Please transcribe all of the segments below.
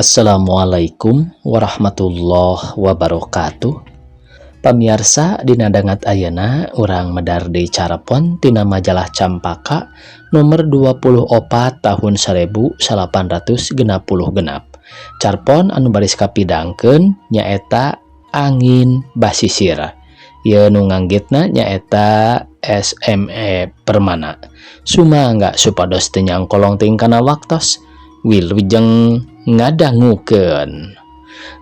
Assalamualaikum warahmatullahi wabarakatuh. Pamirsa dina dangat ayeuna urang medar di Carepon tina majalah Campaka nomor 24 tahun 1860 genap. Carpon anu baris kapidangkeun nyaeta angin basisir. Ieu nu nganggitna nyaeta SME Permana. Sumangga supados teu nyangkolong ting kana waktos wilujeng ngadangukeun.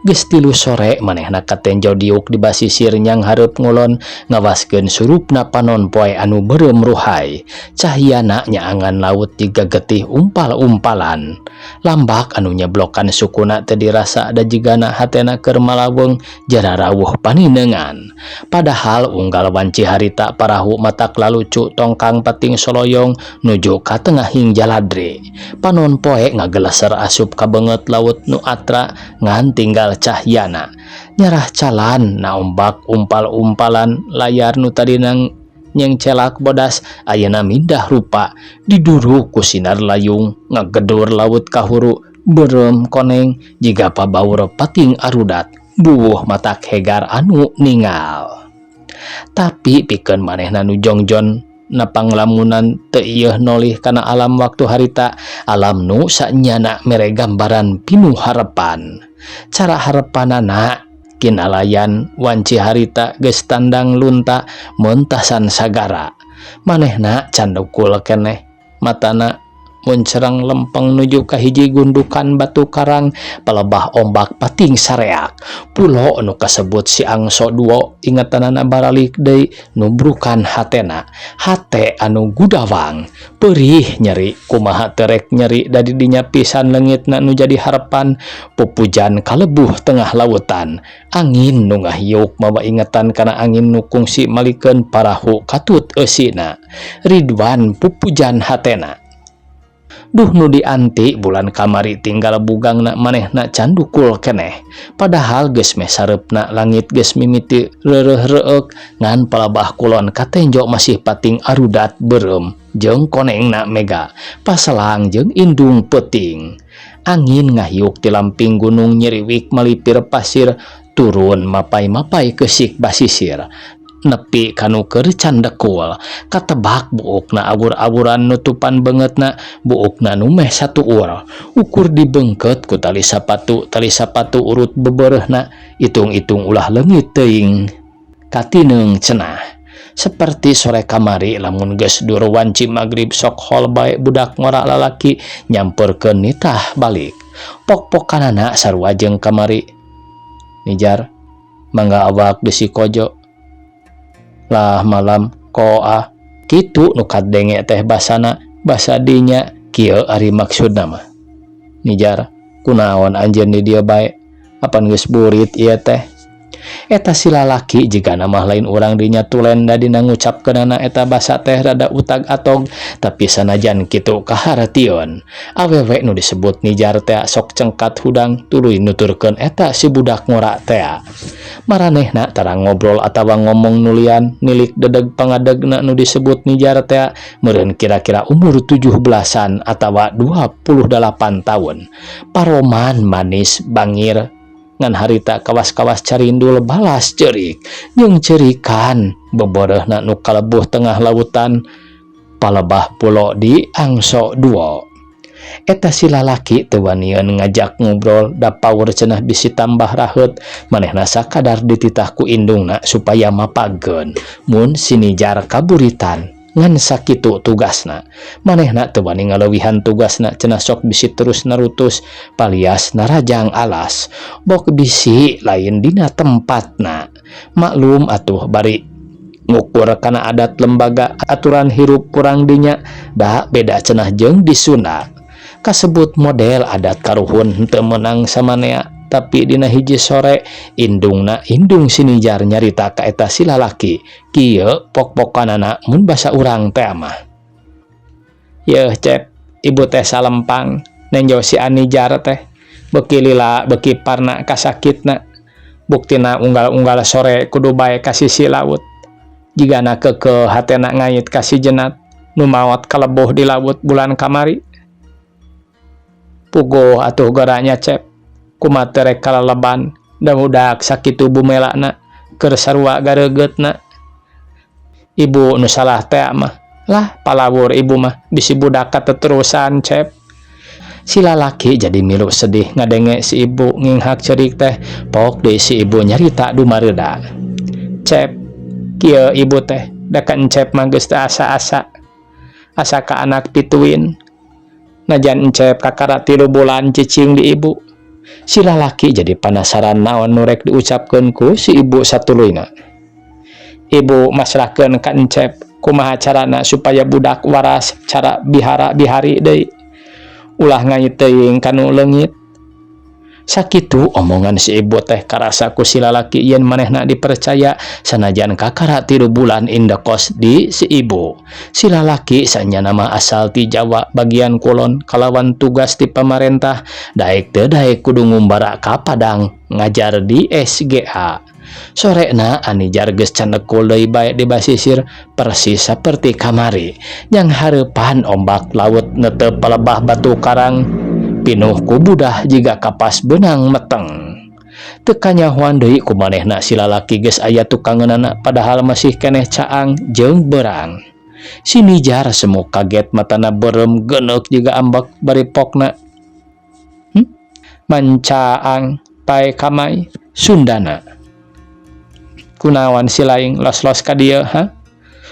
Geus 3 sore manehna katenjo diuk di basisir nyang hareup ngulon ngawaskeun surupna panon poe anu beureum ruhai. Cahyana nyaangan laut jiga getih umpal-umpalan. Lambak anu nyeblokan sukuna teu dirasa da jigana hatena keur malaweung jara rawuh paninengan. Padahal unggal wanci harita parahu matak lalucu tongkang pating soloyong nuju ka tengahing jaladre. Panon poe ngageleser asup ka beungeut laut nu atra ngan tinggal cahyana. Nyarah calan na ombak umpal-umpalan layar nu tadina nyengcelak bodas ayeuna mindah rupa diduru ku sinar layung ngagedur laut kahuru beureum koneng jiga pabaur pating arudat buuh matak hegar anu ningal. Tapi pikeun manehna nu jongjon na panglamunan teu ieuh nolih kana alam waktu harita, alam nu sanyana mere gambaran pinuh harepan. Cara harepanana kinalayan wanci harita geus tandang lunta muntasan sagara. Manehna can dukul keneh matana mun cereng lempeng nuju ka hiji gundukan batu karang palebah ombak pating sareak. Pulo nu kasebut si Angso Duo ingetanana baralik deui nubrukan hatena. Hate anu gudawang perih nyeri kumaha terek nyeri da didinya pisan leungitna nu jadi harepan. Pupujan kalebuh tengah lautan. Angin nu ngahiuk mawa ingetan kana angin nu kungsi malikeun parahu katut eusina. Ridwan pupujan hatena. Duh nu dianti bulan kamari tinggal bugangna manehna can dukul keneh. Padahal geus meh sareupna langit geus mimiti reureuh-reuk ngan palebah kulon katenjo masih pating arudat beureum jeung konengna mega paselang jeung indung peuting. Angin ngahiuk ti lamping gunung nyeriwik malipir pasir turun mapai-mapai keusik basisir. Nepi kanu keur can dekul katebak buukna awur-awuran nutupan beungeutna buukna nu meh satuur ukur dibengket ku tali sapatu urut bebeureuhna itung-itung ulah leungit teuing katineung cenah. Seperti sore kamari lamun geus dur wanci magrib sok hol bae budak ngora lalaki nyamperkeun nitah balik. Pok-pokanana sarua jeung kamari. Nijar mangga awak bisi kojo lah malam koa kitu nu kadenge teh basana basa dinya kieu ari maksudna mah. Nijar kunaon anjeun di dieu bae apan geus burit ieu teh. Eta si lalaki jigana mah lain urang dinya tulen da dina ngucapkeunana eta basa teh rada utag atog, tapi sanajan kitu kahareution awewe nu disebut Nijar teh sok cengkat hudang tuluy nuturkeun eta si budak ngora teh. Maranehna tara ngobrol atawa ngomong nulian nilik dedeg pangadegna nu disebut Nijar teh meureun kira-kira umur 17-an atawa 28 tahun. Paroman manis bangir ngan harita kawas-kawas carindul balas cerik jeung cerikan bebeureuhna nu kalebuh tengah lautan palebah pulo di Angso Duo. Eta si lalaki teu wanian ngajak ngobrol da paur cenah bisi tambah raheut manehna sakadar dititah ku indungna supaya mapageun mun si Nijar kaburitan ngan sakitu tugasna. Manehna teu wani ngaleuwihan tugasna cenah sok bisi terus narutus palias narajang alas. Bok bisi lain dina tempatna. Maklum atuh bari ngukur kana adat lembaga aturan hirup kurang dinya da beda cenah jeung di Sunda. Kasebut model adat karuhun henteu meunang samanea, tapi dina hiji sore indung si Nijar nyarita ka eta si lalaki kieu pok-pokanana mun basa urang teh mah. Yeuh cep ibu teh salempang nenjo si Anijar teh beuki lila beuki parna kasakitna buktina unggal-unggal sore kudu bae ka sisi laut jigana keke hatena ngait ka si jenat nu maot kaleboh di laut bulan kamari. Puguh atuh goranya cep kumaha rek kalaleban da budak sakitu bumelana keur sarua garegetna. Ibu nu salah teh mah lah palawur ibu mah bisi budak kateterusan cep. Si lalaki jadi milu sedih ngadenge si ibu nginghak cerik teh. Pok deui si ibu nyarita dumareuda. Cep, kieu ibu teh da ka encep mah geus teu asa-asa. Asa ka anak pituin. Najan encep kakara 3 bulan cicing di ibu. Si lalaki jadi penasaran naon nu rek diucapkeun ku si ibu satuluyna. Ibu masrahkeun ka encep kumaha carana supaya budak waras cara bihara-bihari deui. Ulah ngai teuing kanu leungit. Sakitu omongan si ibu teh karasa ku si lalaki yen manehna dipercaya sanajan kakara 3 bulan indekos di si ibu. Si lalaki sanyana mah asal ti Jawa bagian kulon kalawan tugas ti pamarentah daek teu daek kudu ngumbara ka Padang ngajar di SGA. Sorena Anijar geus candekul deui bae di basisir persis saperti kamari. Yang hareupan ombak laut netep palebah batu karang pinuh ku budah jiga kapas benang meteng. Teu kanyahoan deui ku manehna si lalaki geus aya tukangeunana padahal masih keneh caang jeung berang. Si Nijar semu kaget matana beureum geuneuk jiga ambek bari pokna. Mancaang tae kamai Sundana. Kunaon si laing los-los ka dieu ha?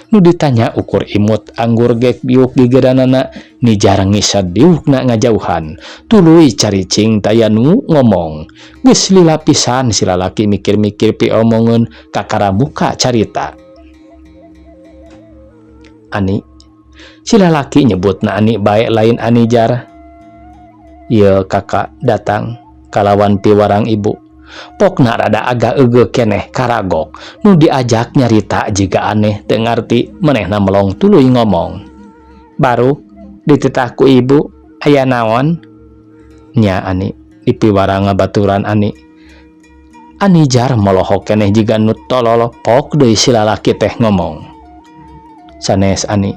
Nu ditanya ukur imut anggur gek biuk di geranana. Nijar ngisad diukna ngajauhan. Tuluy caricing taya nu ngomong. Geus lila pisan si lalaki mikir-mikir pi omongeun kakara muka carita. Ani. Si lalaki nyebutna Ani bae lain Anijar. Ieu kakak datang kalawan piwarang ibu. Pokna rada agak eugeuk keneh karagok. Nu diajak nyarita jiga aneh teu ngarti manehna melong tuluy ngomong. Baru dititah ku ibu aya naon? Nya Ani dipiwarang ngabaturan Ani. Anijar molohok keneh jiga nu tolol. Pok deui si lalaki teh ngomong. Sanes Ani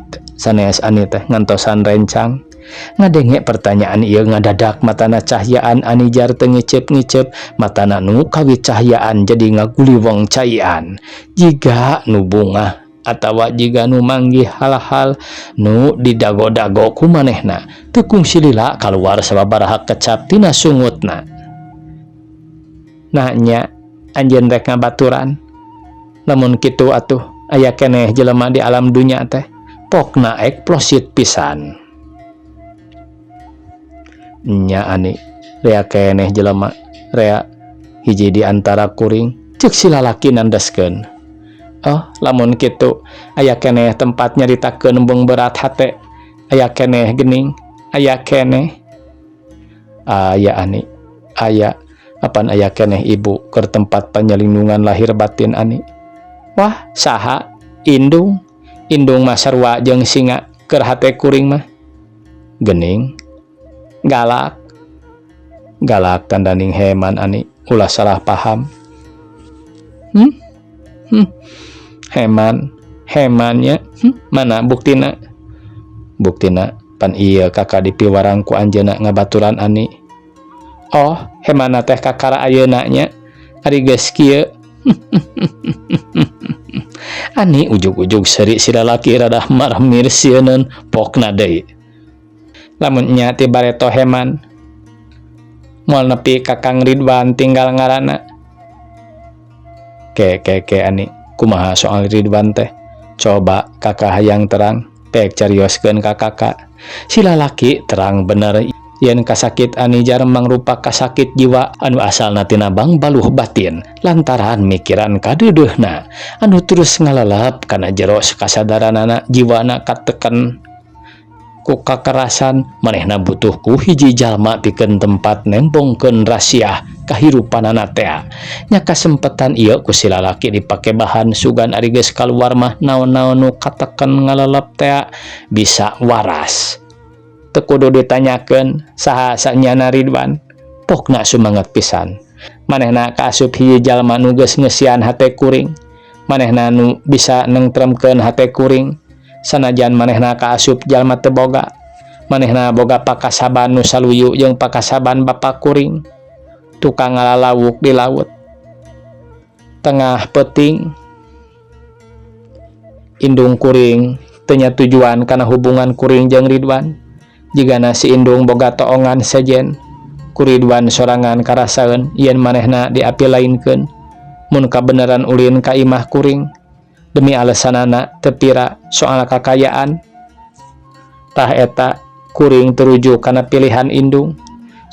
teh ngantosan rencang. Ngadenge pertanyaan ieu ngadadak matana cahyaan Anijar teu ngicep-ngicep. Matana nu kawit cahyaan jadi ngaguliwong caian. Jiga nu bungah atawa jiga nu manggih hal-hal nu didago-dago ku manehna. Teu kungsi lila kaluar sababaraha kecap tina sungutna. Nah nya anjeun rek ngabaturan. Lamun kitu atuh aya keneh jelema di alam dunya teh. Pokna eksplosit pisan. Nya Ani rea keneh jelema rea hiji di antara kuring ceuk si lalaki nandaskeun. Oh lamun kitu aya keneh tempat nyaritakeun beung berat hate. Aya keneh geuning aya keneh. Aya Ani aya apan aya keneh ibu keur tempat panyelindungan lahir batin Ani. Wah saha indung mah sarua jeung singa keur hate kuring mah. Geuning galak tandaning heman Ani ulah salah paham. Hemannya mana buktina pan iya kakak dipiwarang ku anjeuna ngabaturan Ani. Oh hemana teh kakara ayeuna nya ari geus kieu. Ani ujug-ujug seri si lalaki rada marmir sieun pokna deui. Lamun nya ti bareto heman moal nepi ka Kang Ridwan tinggal ngaranna. Ke Ani kumaha soal Ridwan teh? Coba kakak hayang terang pek carioskeun ka kakak. Si lalaki terang bener yen kasakit Anijar mangrupa kasakit jiwa anu asalna tina bang baluh batin lantaran mikiran kadeudeuhna anu terus ngalelep kana jero kasadaranana jiwana kateken ku kakerasan. Manehna butuh ku hiji jalma pikeun tempat nembongkeun rahasia kahirupanana teh. Nya kasempetan ieu ku si lalaki dipake bahan sugan ari geus kaluar mah naon-naon nu kateken ngalelep teh bisa waras. Teu kudu ditanyakeun saha sanyana Ridwan. Pokna sumanget pisan. Manehna kaasup hiji jalma nu geus ngeusian hate kuring. Manehna nu bisa nengtremkeun hate kuring. Sanajan manehna kaasup jalma teu boga. Manehna boga pakasaban nu saluyu jeung pakasaban bapa kuring. tukang ngalalawuk di laut. Tengah peting indung kuring tenya tujuan karena hubungan kuring jeung Ridwan. Jigana si indung boga toongan sejen ku Ridwan sorangan karasaeun yen manehna diapilainkeun mun kabeneran ulin ka imah kuring demi alesanana teu pira soal kakayaan. Tah eta kuring terujuk kana pilihan indung,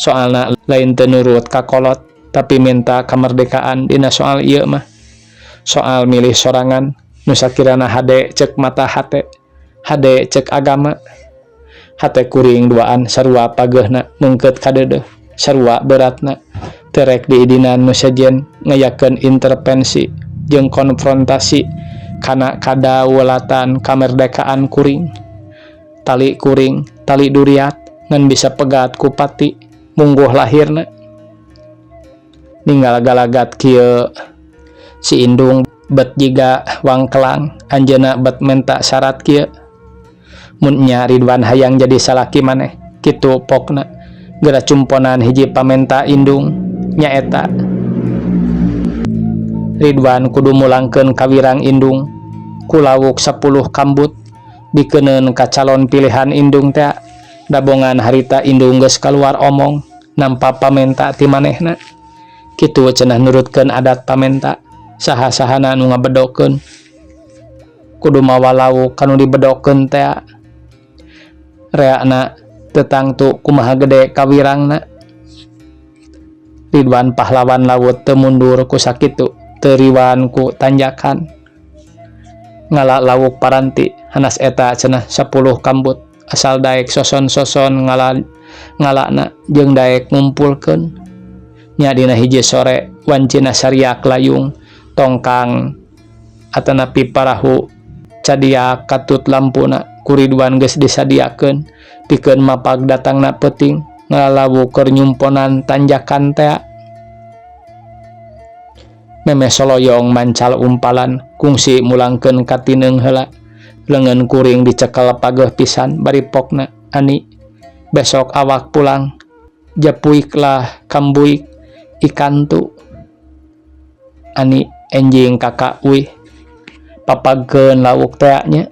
soalna lain teu nurut ka kolot tapi minta kemerdekaan dina soal ieu mah. Soal milih sorangan nu sakirana hade cek mata hate, hade cek agama. Hate kuring duaan sarua pageuna mungkeut kadeudeuh, sarua beratna terek diidinan nu sejen ngayakeun intervensi jeung konfrontasi kana kadaulatan kamerdekaan kuring. Tali kuring, tali duriat ngan bisa pegat ku pati mungguh lahirna. Ninggal galagat kieu si indung bet jiga wangkelang anjeunna bet menta syarat kieu. Mun nya Ridwan hayang jadi salaki maneh kitu pokna geura cumponan hiji pamenta indung nyaeta Ridwan kudu mulangkeun kawirang indung ku lawuk 10 kambut dikeuneun ka calon pilihan indung teh. Dabongan harita indung geus kaluar omong nampa pamenta ti manehna. Kitu cenah nurutkeun adat pamenta, saha-sahana nu ngabedokeun kudu mawa lawuk kanu dibedokeun teh. Reakna teu tangtu kumaha gede kawirangna. Ridwan pahlawan laut teu mundur ku sakitu, teu riwan ku tanjakan. Ngala lawuk paranti hanas eta cenah 10 kambut asal daek soson-soson ngalana jeung daek ngumpulkeun. Nya dina hiji sore wancina sariak layung tongkang atanapi parahu cadia katut lampuna ku Ridwan geus disadiakeun pikeun mapag datangna peuting ngalalawuk keur nyumponan tanjakan teh. Meme soloyong mancal umpalan kungsi mulangkeun katineung heula. Leungeun kuring dicekel pageuh pisan bari pokna, "Ani, besok awak pulang. Japuiklah kambuik ikan tu." "Ani, enjing kakak wih. Papagkeun lawuk teh nya."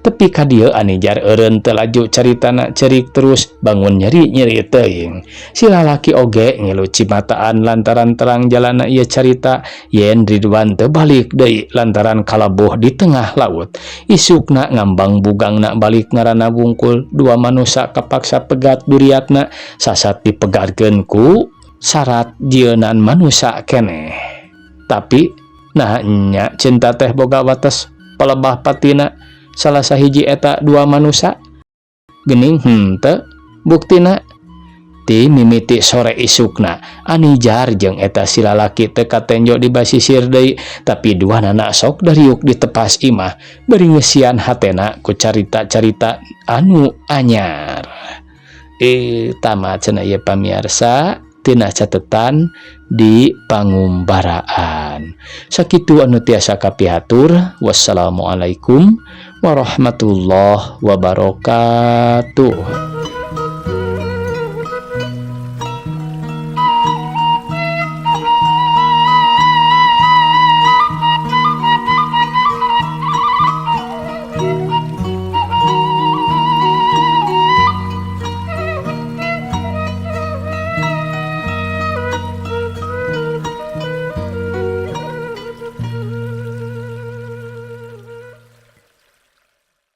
Tepi ka dieu ani jar eureun teu laju caritana cerik terus bangun nyeri-nyeri teuing. Si lalaki oge ngilu cimataan lantaran terang jalana ieu carita yen Ridwan teu balik deui lantaran kalabuh di tengah laut. Isukna ngambang bugangna balik ngaranna wungkul, dua manusia kapaksa pegat duriatna sasat dipegatkeun ku syarat jieunan manusia keneh. Tapi nah nya cinta teh boga wates palebah patina. Salah sahiji eta dua manusia geuning henteu buktina ti mimiti sore isukna ani jar jeung eta si lalaki teu katenjo di basisir deui tapi duanana sok dariuk ditepas imah bari ngeusian hatena ku carita-carita anu anyar. Tamat cenah ieu pamirsa tina catetan di pangumbaraan. Sakitu anu tiasa kapihatur. Wassalamualaikum warahmatullahi wabarakatuh.